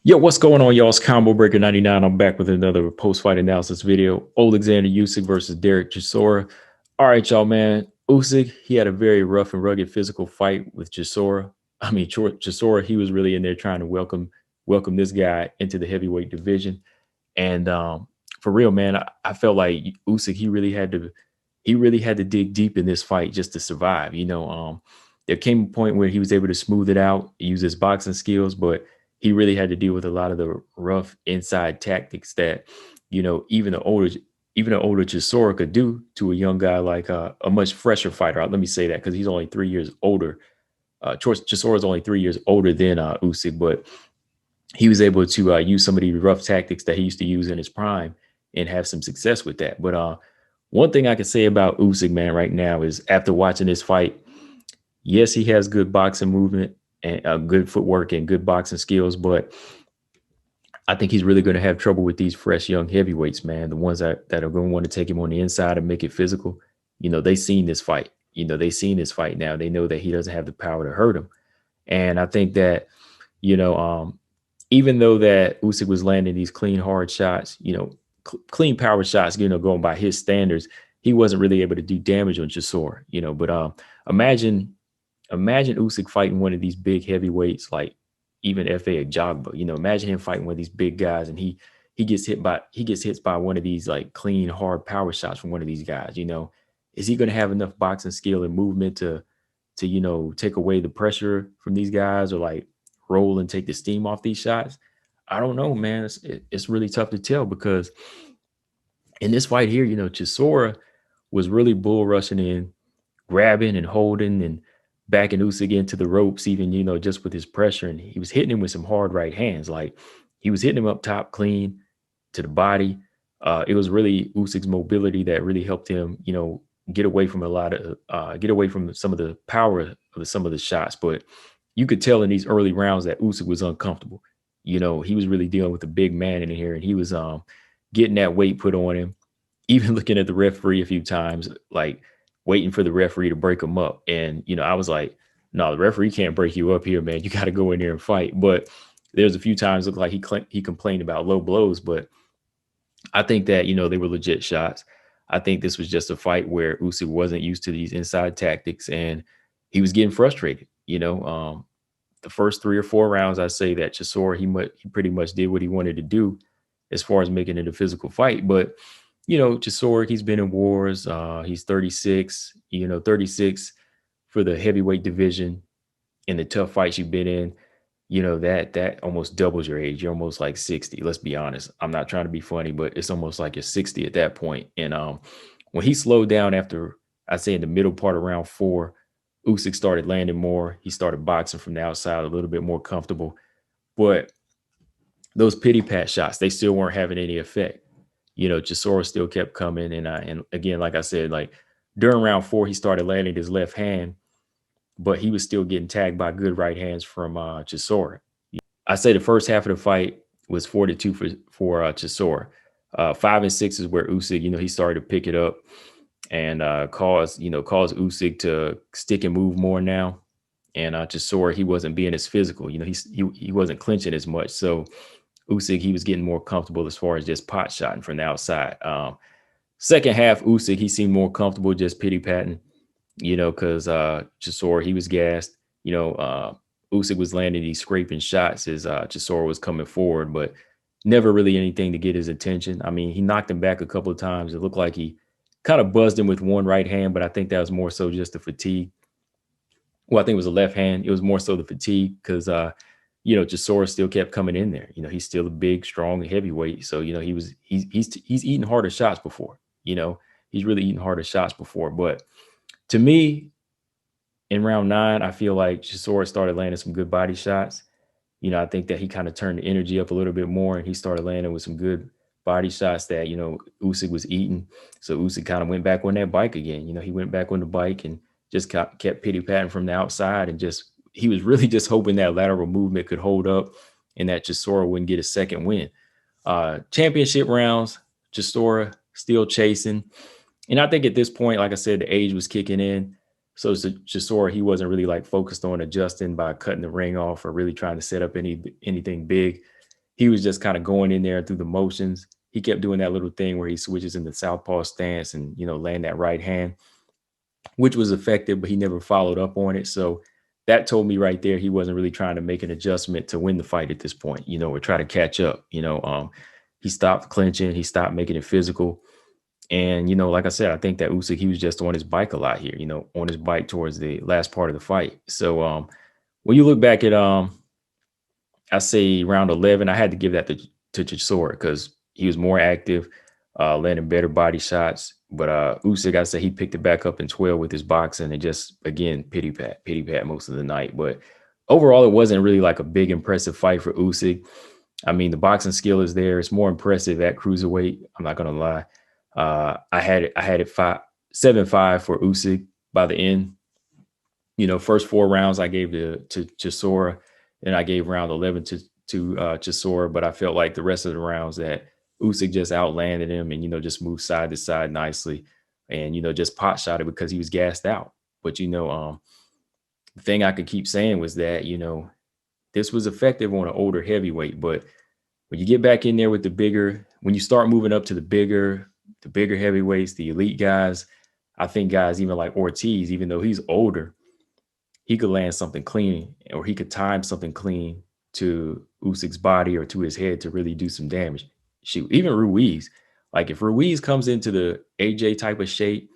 Yo, what's going on, y'all? It's Combo Breaker 99. I'm back with another post-fight analysis video. Oleksandr Usyk versus Dereck Chisora. All right, y'all, man. Usyk, he had a very rough and rugged physical fight with Chisora. Chisora, he was really in there trying to welcome this guy into the heavyweight division. And for real, man, I felt like Usyk, he really had to dig deep in this fight just to survive. There came a point where he was able to smooth it out, use his boxing skills, but he really had to deal with a lot of the rough inside tactics that, even the older Chisora could do to a young guy like a much fresher fighter. Let me say that because he's only 3 years older. Chisora is only 3 years older than Usyk, but he was able to use some of the rough tactics that he used to use in his prime and have some success with that. But one thing I can say about Usyk, man, right now is after watching this fight, yes, he has good boxing movement and good footwork and good boxing skills, but I think he's really going to have trouble with these fresh young heavyweights, man. The ones that are going to want to take him on the inside and make it physical. They seen this fight. They seen this fight now. They know that he doesn't have the power to hurt him. And I think that, you know, even though that Usyk was landing these clean, hard shots, clean power shots, going by his standards, he wasn't really able to do damage on Chisora, But imagine Usyk fighting one of these big heavyweights like even F.A. Ajagba. Imagine him fighting one of these big guys and he gets hit by one of these like clean, hard power shots from one of these guys. Is he going to have enough boxing skill and movement to take away the pressure from these guys or like roll and take the steam off these shots? I don't know, man. It's really tough to tell because in this fight here, Chisora was really bull rushing in, grabbing and holding and backing Usyk into the ropes, even, just with his pressure. And he was hitting him with some hard right hands. Like he was hitting him up top clean to the body. It was really Usyk's mobility that really helped him, get away from get away from some of the power of some of the shots. But you could tell in these early rounds that Usyk was uncomfortable. He was really dealing with a big man in here and he was getting that weight put on him, even looking at the referee a few times, like waiting for the referee to break him up. And, I was like, no, the referee can't break you up here, man. You got to go in there and fight. But there's a few times looked like he complained about low blows, but I think that, they were legit shots. I think this was just a fight where Usyk wasn't used to these inside tactics and he was getting frustrated. The first 3 or 4 rounds, I say that Chisora, he pretty much did what he wanted to do as far as making it a physical fight. But, Chisora, he's been in wars. He's 36, 36 for the heavyweight division in the tough fights you've been in. That almost doubles your age. You're almost like 60. Let's be honest. I'm not trying to be funny, but it's almost like you're 60 at that point. And when he slowed down after, I say in the middle part of round 4, Usyk started landing more. He started boxing from the outside a little bit more comfortable. But those pity pat shots, they still weren't having any effect. Chisora still kept coming. And again, like I said, like during round 4, he started landing his left hand, but he was still getting tagged by good right hands from Chisora. I say the first half of the fight was 4-2 for Chisora. 5 and 6 is where Usyk, he started to pick it up and cause Usyk to stick and move more now. And Chisora, he wasn't being as physical. He wasn't clinching as much. So Usyk, he was getting more comfortable as far as just pot shotting from the outside. Second half, Usyk, he seemed more comfortable just pity patting, because Chisora, he was gassed. Usyk was landing these scraping shots as Chisora was coming forward, but never really anything to get his attention. I mean, he knocked him back a couple of times. It looked like he kind of buzzed him with one right hand, but I think that was more so just the fatigue. Well, I think it was a left hand. It was more so the fatigue because Chisora still kept coming in there. He's still a big, strong heavyweight. So, he's eaten harder shots before. He's really eaten harder shots before. But to me, in round 9, I feel like Chisora started landing some good body shots. I think that he kind of turned the energy up a little bit more and he started landing with some good body shots that, Usyk was eating. So Usyk kind of went back on that bike again. He went back on the bike and just kept pity patting from the outside and he was really just hoping that lateral movement could hold up and that Chisora wouldn't get a second win. Championship rounds, Chisora still chasing. And I think at this point, like I said, the age was kicking in. So Chisora, he wasn't really like focused on adjusting by cutting the ring off or really trying to set up anything big. he was just kind of going in there through the motions. He kept doing that little thing where he switches in the southpaw stance and, land that right hand, which was effective, but he never followed up on it. So that told me right there he wasn't really trying to make an adjustment to win the fight at this point, or try to catch up. He stopped clinching, he stopped making it physical. And, like I said, I think that Usyk, he was just on his bike a lot here, on his bike towards the last part of the fight. So when you look back at I say round 11, I had to give that to Chisora because he was more active, landing better body shots. But Usyk, I say he picked it back up in 12 with his boxing and just, again, pity pat most of the night. But overall, it wasn't really like a big impressive fight for Usyk. I mean, the boxing skill is there. It's more impressive at cruiserweight. I'm not gonna lie. I had it 7-5 for Usyk by the end. First 4 rounds I gave to Chisora, and I gave round 11 to Chisora, but I felt like the rest of the rounds that Usyk just outlanded him and, just moved side to side nicely and, just pot shot it because he was gassed out. But, the thing I could keep saying was that, this was effective on an older heavyweight, but when you get back in there with when you start moving up to the bigger heavyweights, the elite guys, I think guys even like Ortiz, even though he's older, he could land something clean or he could time something clean to Usyk's body or to his head to really do some damage. Shoot, even Ruiz, like if Ruiz comes into the AJ type of shape,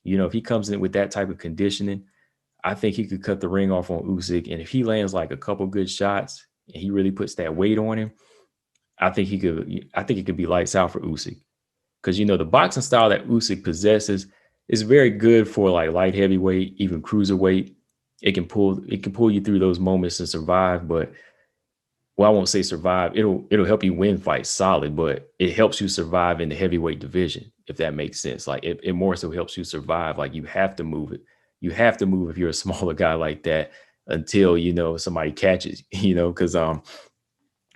if he comes in with that type of conditioning, I think he could cut the ring off on Usyk. And if he lands like a couple good shots and he really puts that weight on him, I think it could be lights out for Usyk. Because, the boxing style that Usyk possesses is very good for like light heavyweight, even cruiserweight. It can pull you through those moments and survive. But, well, I won't say survive. It'll help you win fights solid, but it helps you survive in the heavyweight division, if that makes sense. Like it more so helps you survive. Like you have to move it. You have to move if you're a smaller guy like that until, somebody catches, because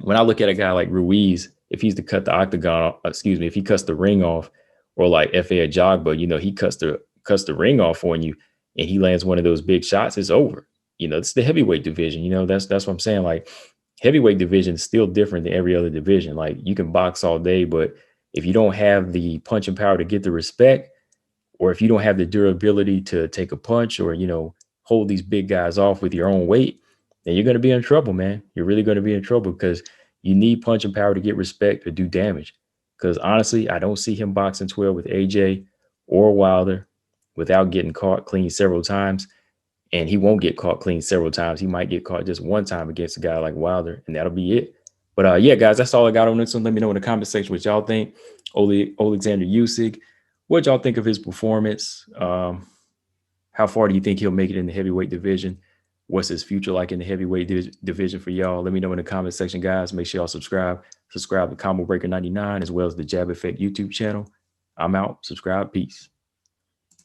when I look at a guy like Ruiz, if he's to cut the octagon, if he cuts the ring off, or like F.A. Ajagba, he cuts the ring off on you and he lands one of those big shots, it's over. It's the heavyweight division. That's what I'm saying. Like heavyweight division is still different than every other division. Like you can box all day, but if you don't have the punching power to get the respect, or if you don't have the durability to take a punch or, hold these big guys off with your own weight, then you're going to be in trouble, man. You're really going to be in trouble because you need punching power to get respect or do damage. Because honestly, I don't see him boxing 12 with AJ or Wilder without getting caught clean several times. And he won't get caught clean several times. He might get caught just one time against a guy like Wilder, and that'll be it. But yeah, guys, that's all I got on this one. Let me know in the comment section what y'all think. Oleksandr Usyk, what y'all think of his performance? How far do you think he'll make it in the heavyweight division? What's his future like in the heavyweight division for y'all? Let me know in the comment section, guys. Make sure y'all subscribe to Combo Breaker 99 as well as the Jab Effect YouTube channel. I'm out. Subscribe. Peace.